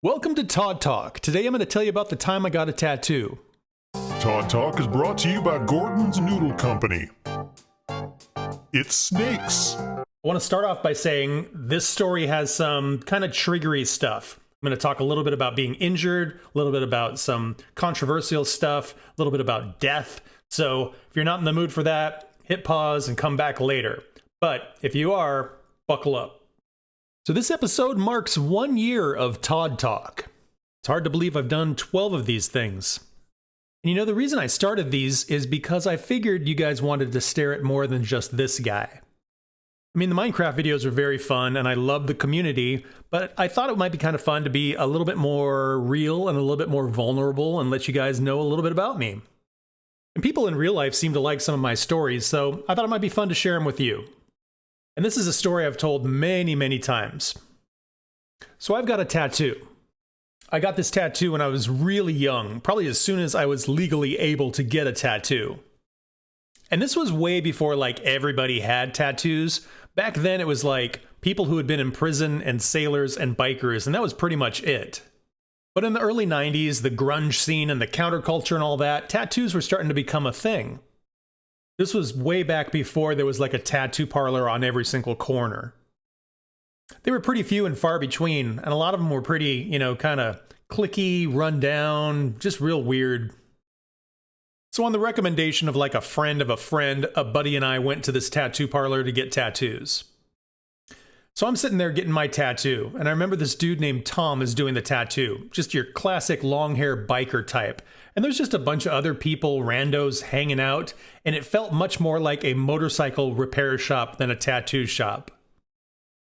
Welcome to Todd Talk. Today I'm going to tell you about the time I got a tattoo. Todd Talk is brought to you by Gordon's Noodle Company. It's snakes. I want to start off by saying this story has some kind of triggery stuff. I'm going to talk a little bit about being injured, a little bit about some controversial stuff, a little bit about death. So if you're not in the mood for that, hit pause and come back later. But if you are, buckle up. So this episode marks 1 year of Todd Talk. It's hard to believe I've done 12 of these things. And you know, the reason I started these is because I figured you guys wanted to stare at more than just this guy. I mean, the Minecraft videos are very fun and I love the community, but I thought it might be kind of fun to be a little bit more real and a little bit more vulnerable and let you guys know a little bit about me. And people in real life seem to like some of my stories, so I thought it might be fun to share them with you. And this is a story I've told many, many times. So I've got a tattoo. I got this tattoo when I was really young, probably as soon as I was legally able to get a tattoo. And this was way before like everybody had tattoos. Back then it was like people who had been in prison and sailors and bikers, and that was pretty much it. But in the early 90s, the grunge scene and the counterculture and all that, tattoos were starting to become a thing. This was way back before there was like a tattoo parlor on every single corner. They were pretty few and far between, and a lot of them were pretty, kind of cliquey, run down, just real weird. So on the recommendation of like a friend of a friend, a buddy and I went to this tattoo parlor to get tattoos. So I'm sitting there getting my tattoo, and I remember this dude named Tom is doing the tattoo, just your classic long hair biker type. And there's just a bunch of other people, randos, hanging out, and it felt much more like a motorcycle repair shop than a tattoo shop.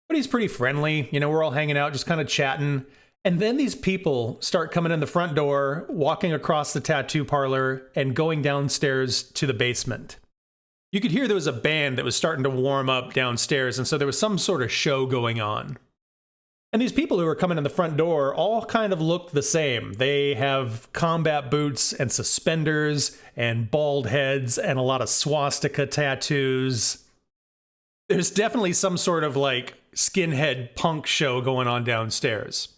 But he's pretty friendly, we're all hanging out, just kind of chatting. And then these people start coming in the front door, walking across the tattoo parlor, and going downstairs to the basement. You could hear there was a band that was starting to warm up downstairs, and so there was some sort of show going on. And these people who were coming in the front door all kind of looked the same. They have combat boots and suspenders and bald heads and a lot of swastika tattoos. There's definitely some sort of like skinhead punk show going on downstairs.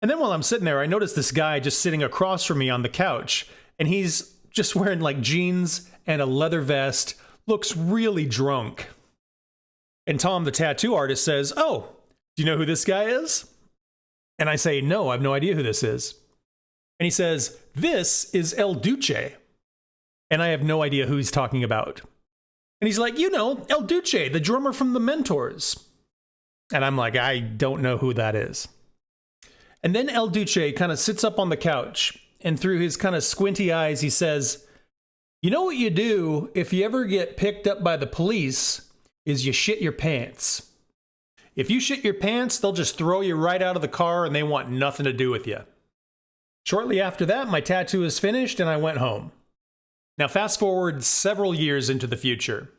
And then while I'm sitting there, I noticed this guy just sitting across from me on the couch, and he's just wearing like jeans and a leather vest, looks really drunk. And Tom, the tattoo artist, says, "Oh, do you know who this guy is?" And I say, "No, I have no idea who this is." And he says, "This is El Duce." And I have no idea who he's talking about. And he's like, El Duce, the drummer from The Mentors. And I'm like, I don't know who that is. And then El Duce kind of sits up on the couch, and through his kind of squinty eyes, he says, "You know what you do if you ever get picked up by the police is you shit your pants. If you shit your pants, they'll just throw you right out of the car and they want nothing to do with you." Shortly after that, my tattoo is finished and I went home. Now fast forward several years into the future.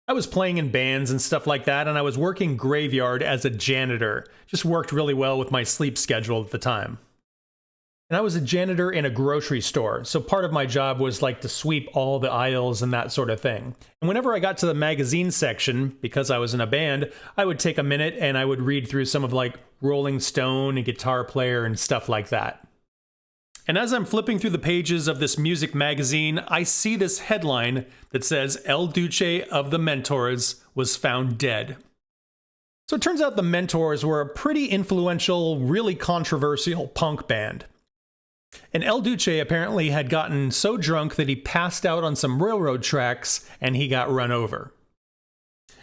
I was playing in bands and stuff like that, and I was working graveyard as a janitor. Just worked really well with my sleep schedule at the time. And I was a janitor in a grocery store, so part of my job was like to sweep all the aisles and that sort of thing. And whenever I got to the magazine section, because I was in a band, I would take a minute and I would read through some of like Rolling Stone and Guitar Player and stuff like that. And as I'm flipping through the pages of this music magazine, I see this headline that says El Duce of The Mentors was found dead. So it turns out The Mentors were a pretty influential, really controversial punk band. And El Duce apparently had gotten so drunk that he passed out on some railroad tracks and he got run over.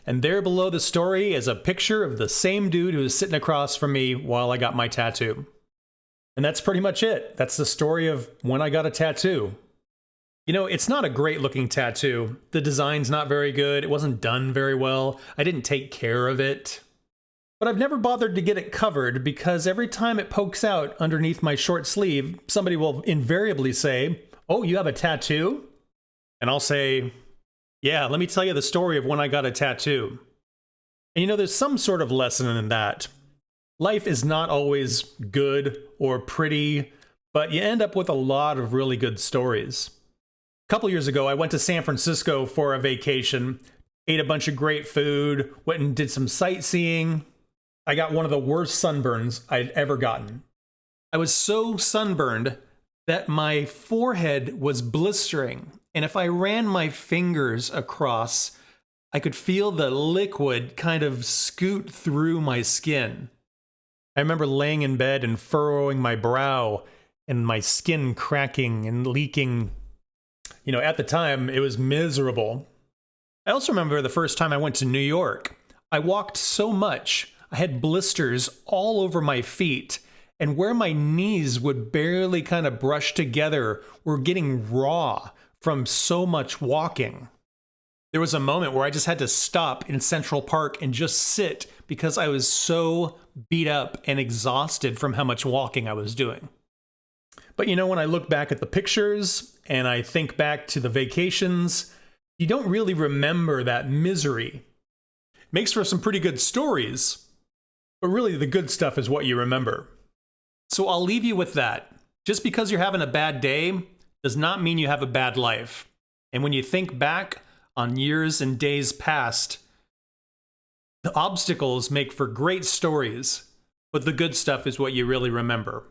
And there below the story is a picture of the same dude who was sitting across from me while I got my tattoo. And that's pretty much it. That's the story of when I got a tattoo. It's not a great looking tattoo. The design's not very good. It wasn't done very well. I didn't take care of it. But I've never bothered to get it covered because every time it pokes out underneath my short sleeve, somebody will invariably say, "Oh, you have a tattoo?" And I'll say, "Yeah, let me tell you the story of when I got a tattoo." And there's some sort of lesson in that. Life is not always good or pretty, but you end up with a lot of really good stories. A couple years ago, I went to San Francisco for a vacation, ate a bunch of great food, went and did some sightseeing. I got one of the worst sunburns I'd ever gotten. I was so sunburned that my forehead was blistering, and if I ran my fingers across, I could feel the liquid kind of scoot through my skin. I remember laying in bed and furrowing my brow and my skin cracking and leaking. You know, at the time, it was miserable. I also remember the first time I went to New York. I walked so much, I had blisters all over my feet, and where my knees would barely kind of brush together were getting raw from so much walking. There was a moment where I just had to stop in Central Park and just sit because I was so beat up and exhausted from how much walking I was doing. But you know, when I look back at the pictures and I think back to the vacations, you don't really remember that misery. It makes for some pretty good stories, but really the good stuff is what you remember. So I'll leave you with that. Just because you're having a bad day does not mean you have a bad life. And when you think back on years and days past, the obstacles make for great stories, but the good stuff is what you really remember.